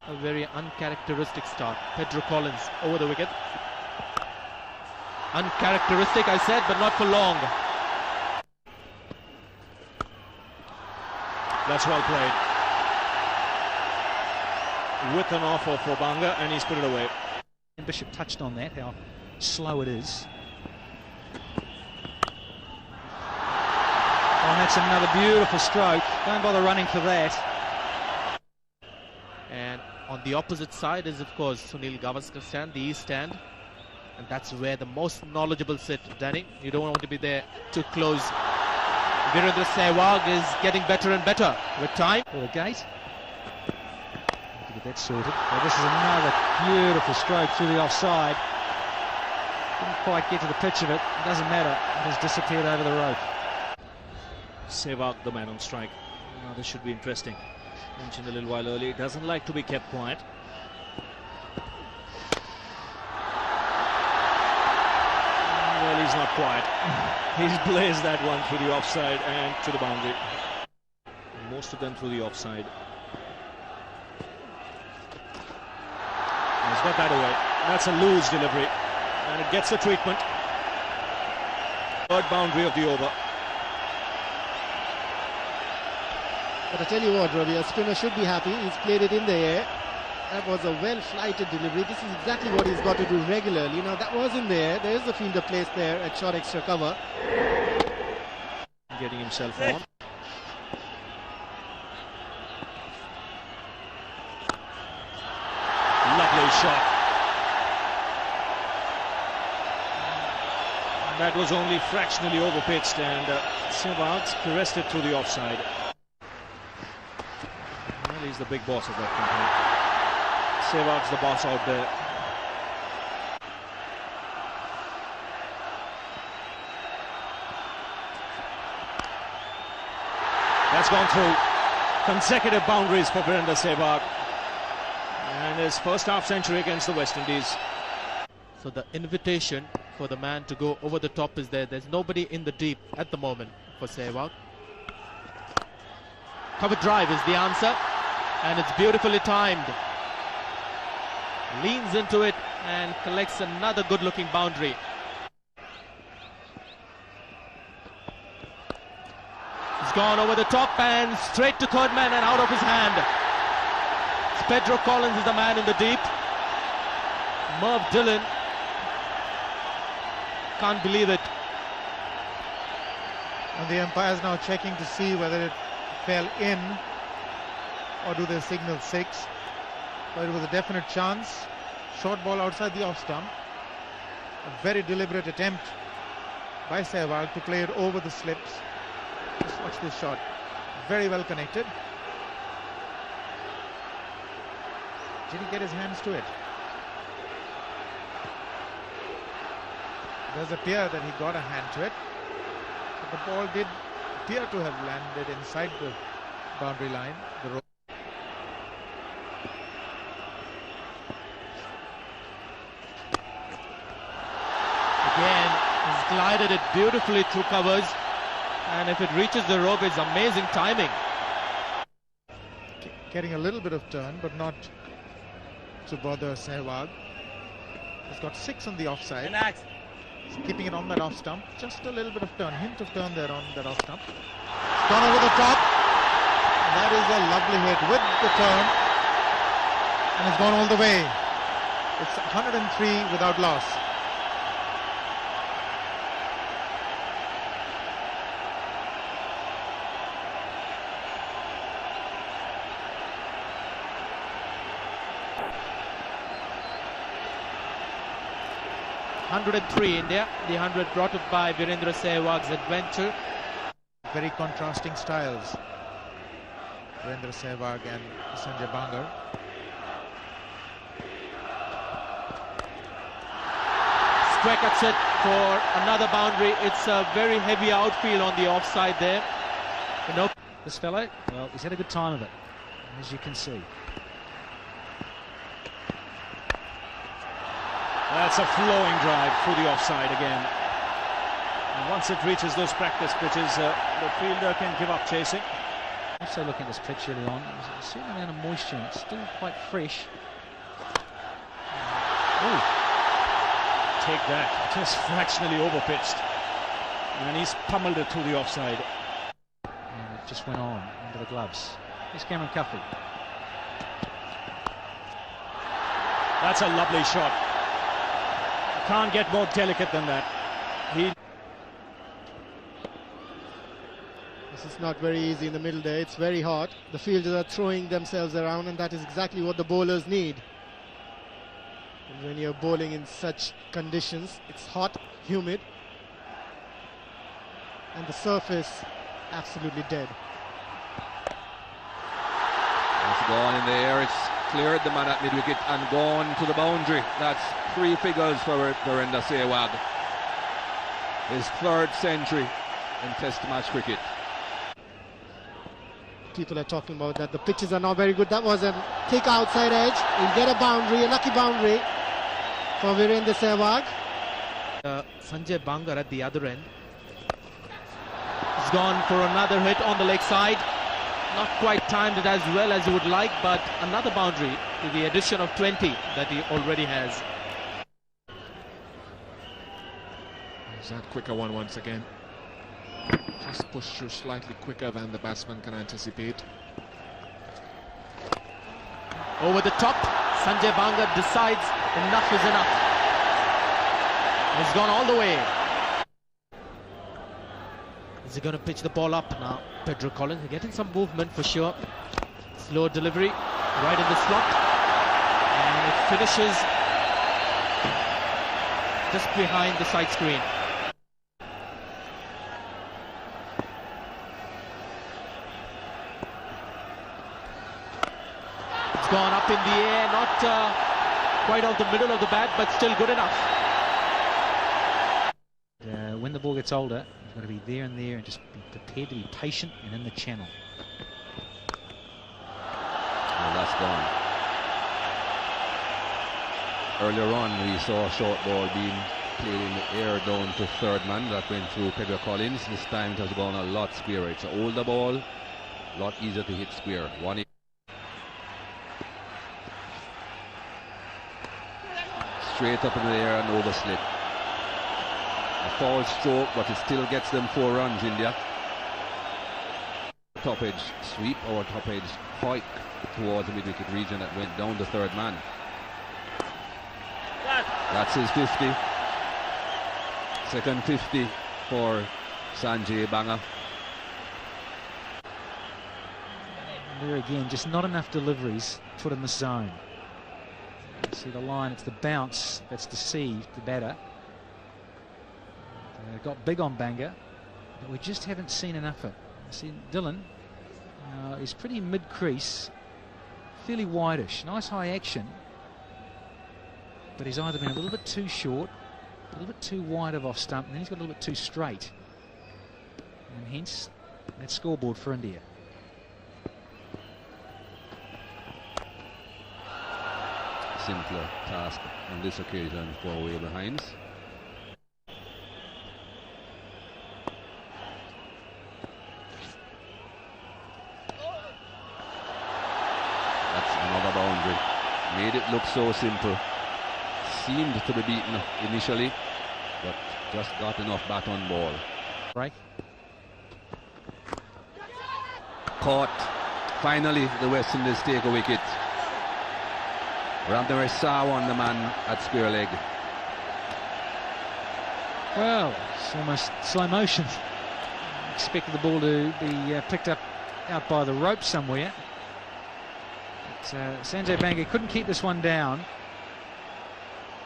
A very uncharacteristic start. Pedro Collins over the wicket. Uncharacteristic, I said, but not for long. That's well played. With an offer for Banga, and he's put it away. Bishop touched on that, how slow it is. Oh, and that's another beautiful stroke. Don't bother running for that. And on the opposite side is, of course, Sunil Gavaskar stand, the east stand. And that's where the most knowledgeable sit, Danny. You don't want to be there too close. Virender Sehwag is getting better and better with time. For the gate. To get that sorted. Well, this is another beautiful stroke through the offside. Didn't quite get to the pitch of it. It doesn't matter. It has disappeared over the rope. Sehwag, the man on strike. Now this should be interesting. Mentioned a little while earlier, he doesn't like to be kept quiet. Well, he's not quiet. He's blazed that one through the offside and to the boundary. Most of them through the offside. And he's got that away. That's a loose delivery. And it gets the treatment. Third boundary of the over. But I tell you what, Ravi, a spinner should be happy. He's played it in the air. That was a well-flighted delivery. This is exactly what he's got to do regularly. You know, that was in there. There is the fielder placed there at short extra cover. Getting himself on. Lovely shot. That was only fractionally overpitched, and Sehwag caressed it through the offside. Well, he's the big boss of that company. Sehwag's the boss out there. That's gone through. Consecutive boundaries for Virender Sehwag. And his first half century against the West Indies. So the invitation for the man to go over the top is there. There's nobody in the deep at the moment for Sehwag. Cover drive is the answer. And it's beautifully timed. Leans into it and collects another good-looking boundary. He's gone over the top and straight to third man and out of his hand. Pedro Collins is the man in the deep. Merv Dillon can't believe it. And the umpires now checking to see whether it fell in or do they signal 6. But it was a definite chance. Short ball outside the off stump. A very deliberate attempt by Sehwag to play it over the slips. Just watch this shot. Very well connected. Did he get his hands to it? It does appear that he got a hand to it. But the ball did appear to have landed inside the boundary line. The rope. Again, he's glided it beautifully through covers, and if it reaches the rope, it's amazing timing. Getting a little bit of turn, but not to bother Sehwag. He's got 6 on the offside. He's keeping it on that off stump. Just a little bit of turn, hint of turn there on that off stump. It's gone over the top. That is a lovely hit with the turn, and it's gone all the way. It's 103 without loss. India, the 100 brought up by Virender Sehwag's adventure. Very contrasting styles, Virender Sehwag and Sanjay Bangar. Square cuts it for another boundary. It's a very heavy outfield on the offside there. You know, this fellow, well, he's had a good time of it, as you can see. That's a flowing drive through the offside again. And once it reaches those practice pitches, the fielder can give up chasing. Also looking at this pitch early on, there's a certain amount of moisture and it's still quite fresh. Ooh. Take that, just fractionally overpitched. And he's pummeled it through the offside. And it just went on under the gloves. Here's Cameron Cuffey. That's a lovely shot. You can't get more delicate than that. This is not very easy in the middle there. It's very hot. The fielders are throwing themselves around, and that is exactly what the bowlers need. And when you're bowling in such conditions, it's hot, humid, and the surface absolutely dead. It's gone in the air. It's cleared the man at mid-wicket and gone to the boundary. That's 3 figures for Virender Sehwag. His 3rd century in Test match cricket. People are talking about that the pitches are not very good. That was a thick outside edge. He'll get a boundary, a lucky boundary for Virender Sehwag. Sanjay Bangar at the other end. He's gone for another hit on the leg side. Not quite timed it as well as he would like, but another boundary to the addition of 20 that he already has. Is that quicker one once again? Just pushed through slightly quicker than the batsman can anticipate. Over the top, Sanjay Bangar decides enough is enough. He's gone all the way. Is he going to pitch the ball up now? Pedro Collins getting some movement for sure. Slow delivery, right in the slot. And it finishes just behind the side screen. It's gone up in the air, not quite off the middle of the bat, but still good enough. When the ball gets older, you've got to be there and there and just be prepared to be patient and in the channel. Well, that's gone. Earlier on, we saw a short ball being played in the air down to 3rd man. That went through Pedro Collins. This time it has gone a lot squarer. It's an older ball, a lot easier to hit square. Straight up in the air and overslip. A foul stroke, but it still gets them 4 runs, India. Top edge sweep or top edge fight towards the mid-wicket region that went down the 3rd man. That's his 50. Second 50 for Sanjay Bangar. There again, just not enough deliveries put in the zone. You see the line, it's the bounce that's deceived the batter. Got big on Bangar, but we just haven't seen enough of it. See Dylan, he's pretty mid-crease, fairly wideish, nice high action, but he's either been a little bit too short, a little bit too wide of off stump, and then he's got a little bit too straight, and hence that scoreboard for India. Simpler task on this occasion for way behinds. That's another boundary. Made it look so simple. Seemed to be beaten initially, but just got enough bat on ball. Break. Caught. Finally, the West Indies take a wicket. Virender Sehwag on the man at spear leg. Well, it's almost slow motion. Expected the ball to be picked up out by the rope somewhere. But Sanjay Bangar couldn't keep this one down.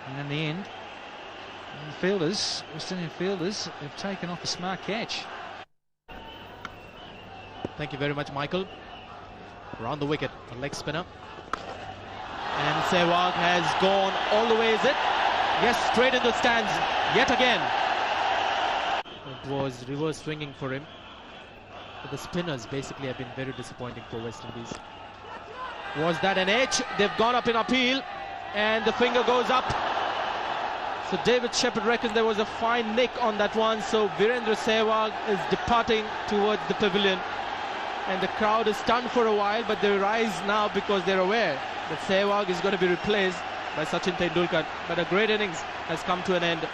And in the end, the fielders, West Indian fielders, have taken off a smart catch. Thank you very much, Michael. Around the wicket, a leg spinner. And Sehwag has gone all the way, is it? Yes, straight in the stands, yet again. It was reverse swinging for him. But the spinners basically have been very disappointing for West Indies. Was that an edge? They've gone up in appeal, and the finger goes up. So David Shepherd reckons there was a fine nick on that one. So Virender Sehwag is departing towards the pavilion. and the crowd is stunned for a while, but they rise now because they're aware that Sehwag is going to be replaced by Sachin Tendulkar. But a great innings has come to an end